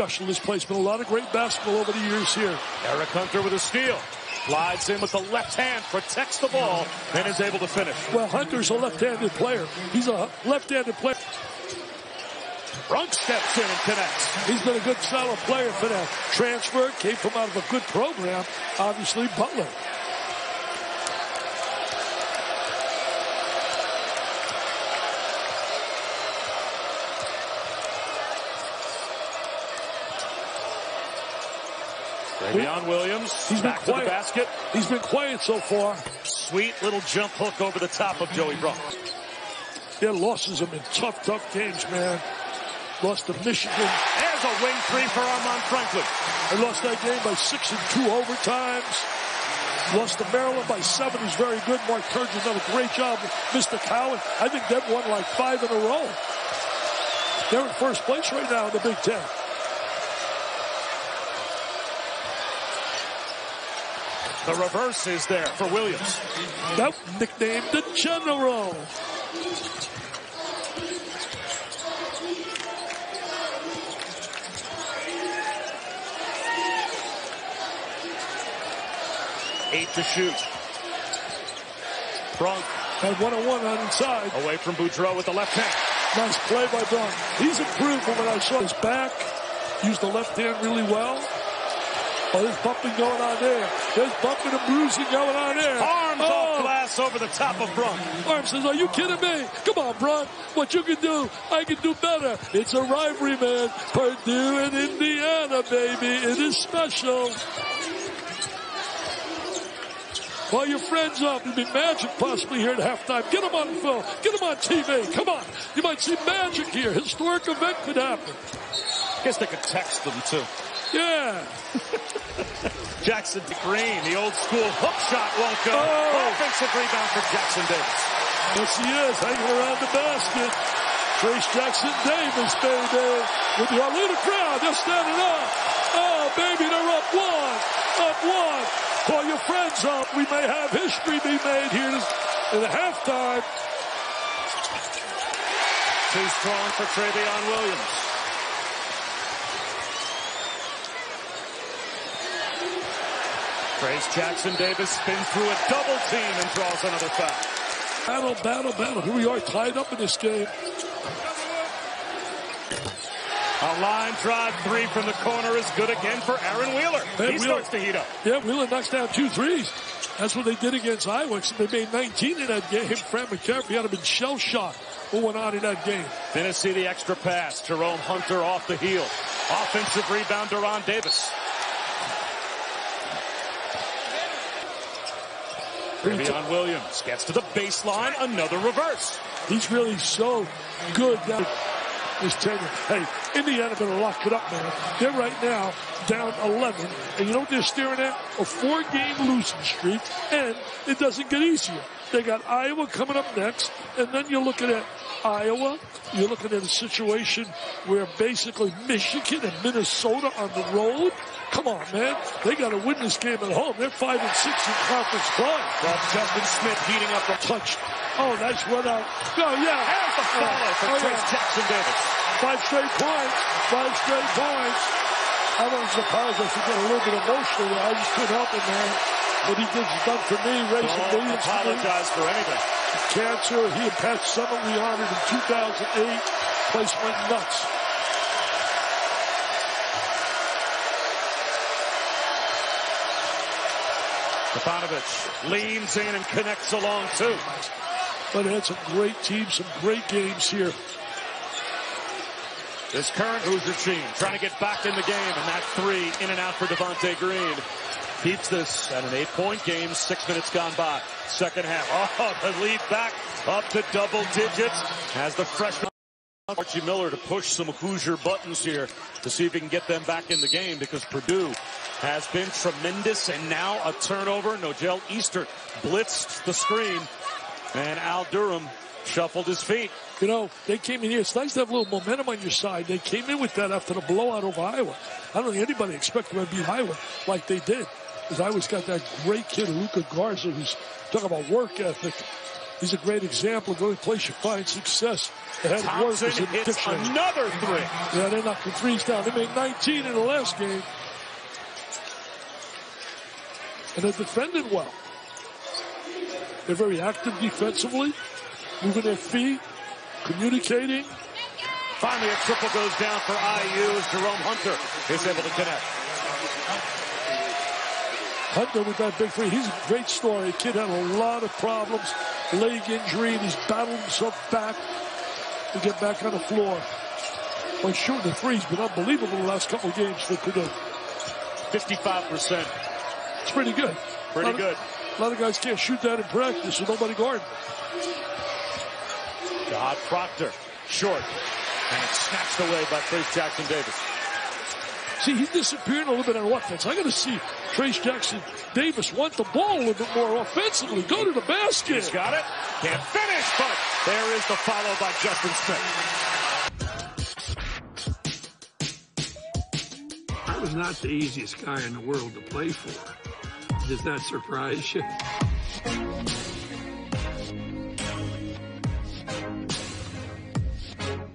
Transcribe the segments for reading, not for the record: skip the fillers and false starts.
special, this place. Been a lot of great basketball over the years here. Eric Hunter with a steal. Glides in with the left hand, protects the ball, and is able to finish. Well, Hunter's a left-handed player. He's a left-handed player. Brunk steps in and connects. He's been a good, solid player for that. Transfer, came from out of a good program, obviously, Butler. Travion Williams, he's been back quiet. To the basket. He's been quiet so far. Sweet little jump hook over the top of Joey Brunk. Yeah, losses him in tough games, man. Lost to Michigan. There's a wing three for Armand Franklin. They lost that game by 6 in 2 overtimes. Lost to Maryland by 7. He's very good. Mark Turgeon's done a great job with Mr. Cowan. I think they've won like 5 in a row. They're in first place right now in the Big Ten. The reverse is there for Williams. That nicknamed the General. Eight to shoot. Brunk. And 1-on-1 on inside. Away from Boudreau with the left hand. Nice play by Brunk. He's improved from when I saw his back. Used the left hand really well. Oh, there's bumping going on there. There's bumping and bruising going on there. Arms off glass over the top of Brunk. Arms says, are you kidding me? Come on, Brunk. What you can do, I can do better. It's a rivalry, man. Purdue and Indiana, baby. It is special. Call your friends up. It'll be magic possibly here at halftime. Get them on film. Get them on TV. Come on. You might see magic here. Historic event could happen. Guess they could text them, too. Yeah. Jackson Green, the old school hook shot won't go. Offensive rebound for Jackson Davis. Yes, he is, hanging around the basket. Trace Jackson Davis, baby. With the little crowd, they're standing up. Oh, baby, they're up one. Up one. Call your friends up. We may have history be made here in the halftime. Too strong for Travion Williams. Trace Jackson Davis spins through a double team and draws another foul. Battle. Here we are tied up in this game. A line drive three from the corner is good again for Aaron Wheeler. He starts to heat up. Yeah, Wheeler knocks down 2 threes. That's what they did against Iowa. They made 19 in that game. Fran McCaffrey had to been shell-shocked what went on in that game. Tennessee the extra pass. Jerome Hunter off the heel. Offensive rebound, Deron Davis. Travion Williams gets to the baseline. Another reverse. He's really so good down his tenure. Hey, Indiana better lock it up, man. They're right now down 11. And you know what they're staring at? A 4-game losing streak. And it doesn't get easier. They got Iowa coming up next. And then you're looking at Iowa. You're looking at a situation where basically Michigan and Minnesota on the road. Come on, man. They got to win this game at home. They're 5 and 6 in conference play. Well, Justin Smith heating up a touch. Oh, nice run out. Oh, yeah. There's the follow for Trace Jackson Davis. 5 straight points. 5 straight points. I was surprised I should get a little bit emotional there. I just couldn't help it, man. What he did is done for me. Racing Williams. Apologize for anything. Cancer. He and Pat Summitt we honored in 2008. Place went nuts. Stefanovic leans in and connects along too. But it had some great teams, some great games here. This current Hoosier team trying to get back in the game, and that three in and out for Devontae Green keeps this at an 8-point game. 6 minutes gone by. Second half. Oh, the lead back up to double digits as the freshman Archie Miller to push some Hoosier buttons here to see if he can get them back in the game, because Purdue has been tremendous, and now a turnover. Nogel Easter blitzed the screen, and Al Durham shuffled his feet. You know, they came in here. It's nice to have a little momentum on your side. They came in with that after the blowout over Iowa. I don't think anybody expected them to beat Iowa like they did. Because Iowa's got that great kid, Luka Garza, who's talking about work ethic. He's a great example of the only place you find success. They had Thompson work hits another three. Yeah, they knocked the threes down. They made 19 in the last game. And they defended well. They're very active defensively, moving their feet, communicating. Finally, a triple goes down for IU as Jerome Hunter is able to connect. Hunter with that big three. He's a great story. The kid had a lot of problems, leg injury, and he's battled himself back to get back on the floor. Well, shooting the three's been unbelievable the last couple of games for Purdue. 55%. It's pretty good. Pretty good. A lot of guys can't shoot that in practice, so nobody guarding. Todd Proctor, short, and it's snatched away by Trace Jackson Davis. See, he's disappearing a little bit on offense. I got to see Trace Jackson Davis want the ball a little bit more offensively. Go to the basket. He's got it. Can't finish, but there is the follow by Justin Smith. I was not the easiest guy in the world to play for. Does that surprise you?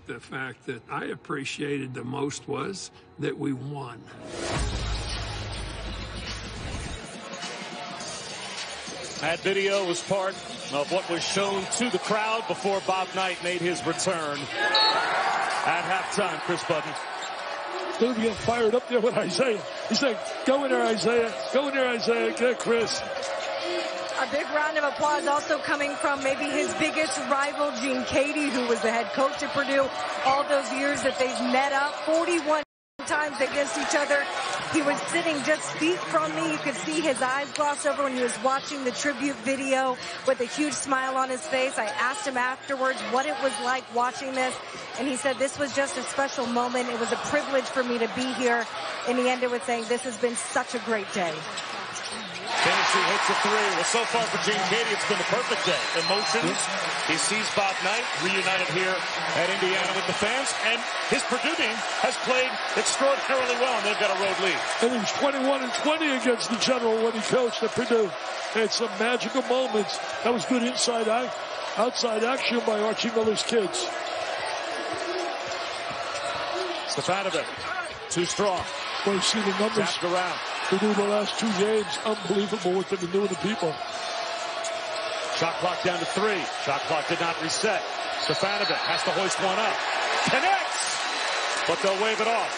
The fact that I appreciated the most was that we won. That video was part of what was shown to the crowd before Bob Knight made his return at halftime. Chris Budden. They're getting fired up there with Isaiah. He's like, go in there, Isaiah. Go in there, Isaiah. Get Chris. A big round of applause also coming from maybe his biggest rival, Gene Cady, who was the head coach at Purdue all those years that they've met up 41 times against each other. He was sitting just feet from me. You could see his eyes gloss over when he was watching the tribute video with a huge smile on his face. I asked him afterwards what it was like watching this, and he said this was just a special moment. It was a privilege for me to be here. In the end, it was saying this has been such a great day. Tennessee hits a three. Well, so far for Gene Cady, it's been a perfect day. Emotions. He sees Bob Knight reunited here at Indiana with the fans, and his Purdue team has played extraordinarily well, and they've got a road lead. And he was 21-20 against the General when he coached at Purdue. Had some magical moments. That was good outside action by Archie Miller's kids. Stefanovic, too strong. Well, you see the numbers. Tapped around. Purdue the last two games, unbelievable what they've been doing to people. Shot clock down to 3. Shot clock did not reset. Stefanovic has to hoist one up. Connects! But they'll wave it off.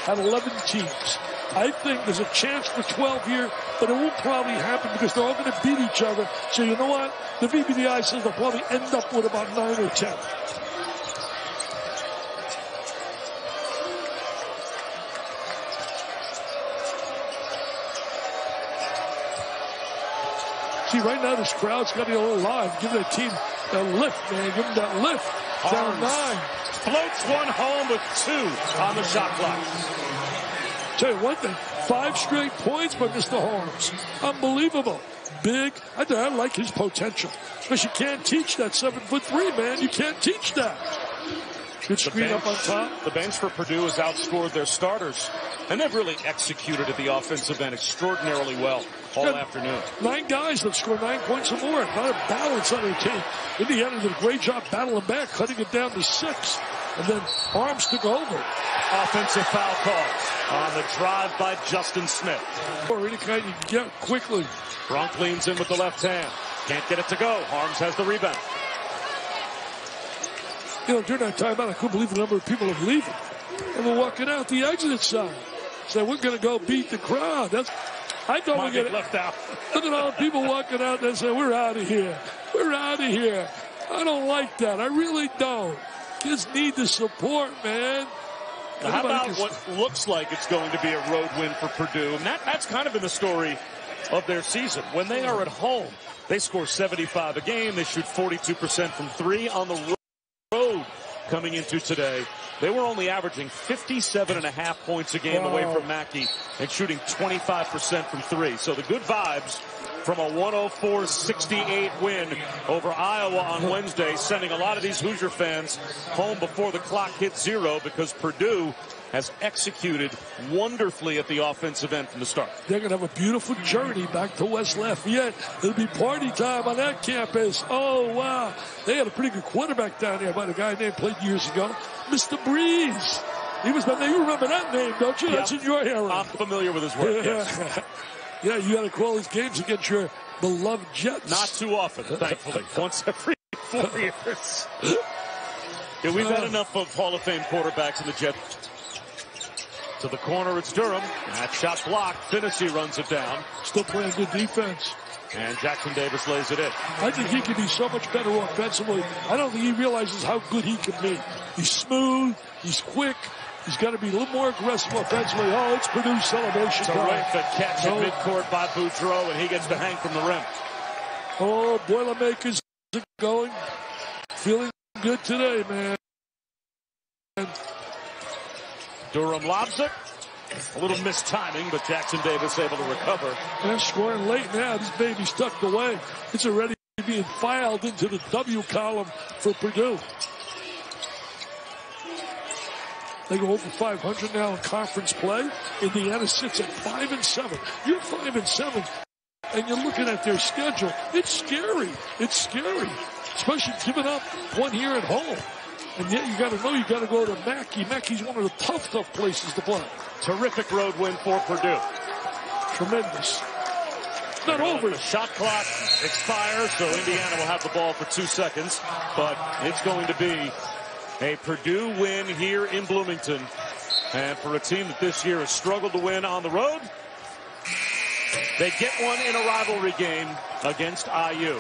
At 11 teams. I think there's a chance for 12 here, but it won't probably happen because they're all going to beat each other. So you know what? The VBDI says they'll probably end up with about 9 or 10. See, right now this crowd's got to be a little live. Give that team that lift, man. Give them that lift. Down 9. Floats one home with 2 on the shot clock. Tell you one thing, 5 straight points by Mr. Holmes. Unbelievable. Big. I like his potential. Because you can't teach that 7'3", man. You can't teach that. Good screen up on top. The bench for Purdue has outscored their starters. And they've really executed at the offensive end extraordinarily well all afternoon. 9 guys that score 9 points or more. Not a balance on their team. Indiana did a great job battling back, cutting it down to 6. And then Arms took over. Offensive foul call on the drive by Justin Smith. Or any kind you can get quickly. Brunk leans in with the left hand. Can't get it to go. Arms has the rebound. You know, during that timeout, I couldn't believe the number of people have leaving. And we're walking out the exit side. So we're going to go beat the crowd. I thought we'd get left out. Look at all the people walking out there saying, we're out of here. We're out of here. I don't like that. I really don't. Just need the support, man. Now, how about what looks like it's going to be a road win for Purdue? And that's kind of been the story of their season. When they are at home, they score 75 a game. They shoot 42% from 3 on the road coming into today. They were only averaging 57.5 points a game away from Mackey and shooting 25% from 3. So the good vibes from a 104-68 win over Iowa on Wednesday, sending a lot of these Hoosier fans home before the clock hit 0 because Purdue has executed wonderfully at the offensive end from the start. They're going to have a beautiful journey back to West Lafayette. It'll be party time on that campus. Oh, wow. They had a pretty good quarterback down there by the guy they played years ago, Mr. Breeze. He was, you remember that name, don't you? Yeah, that's in your era. I'm familiar with his work, yes. Yeah, you got to call his games against your beloved Jets. Not too often, thankfully. Once every 4 years. Yeah, we've had enough of Hall of Fame quarterbacks in the Jets. To the corner, it's Durham. That shot blocked. Finney runs it down. Still playing good defense. And Jackson Davis lays it in. I think he can be so much better offensively. I don't think he realizes how good he can be. He's smooth. He's quick. He's got to be a little more aggressive offensively. Oh, it's Purdue's celebration time. Terrific catch at midcourt by Boudreau, and he gets to hang from the rim. Oh, Boilermakers are going. Feeling good today, man. Durham lobs it. A little missed timing, but Jackson Davis able to recover. And scoring late now. This baby's tucked away. It's already being filed into the W column for Purdue. They go over 500 now in conference play. Indiana sits at 5-7. You're 5-7, and you're looking at their schedule. It's scary. It's scary, especially giving up one here at home. And yet you got to know you got to go to Mackey. Mackey's one of the tough places to play. Terrific road win for Purdue. Tremendous. Not over. The shot clock expires, so Indiana will have the ball for 2 seconds. But it's going to be a Purdue win here in Bloomington. And for a team that this year has struggled to win on the road, they get one in a rivalry game against IU.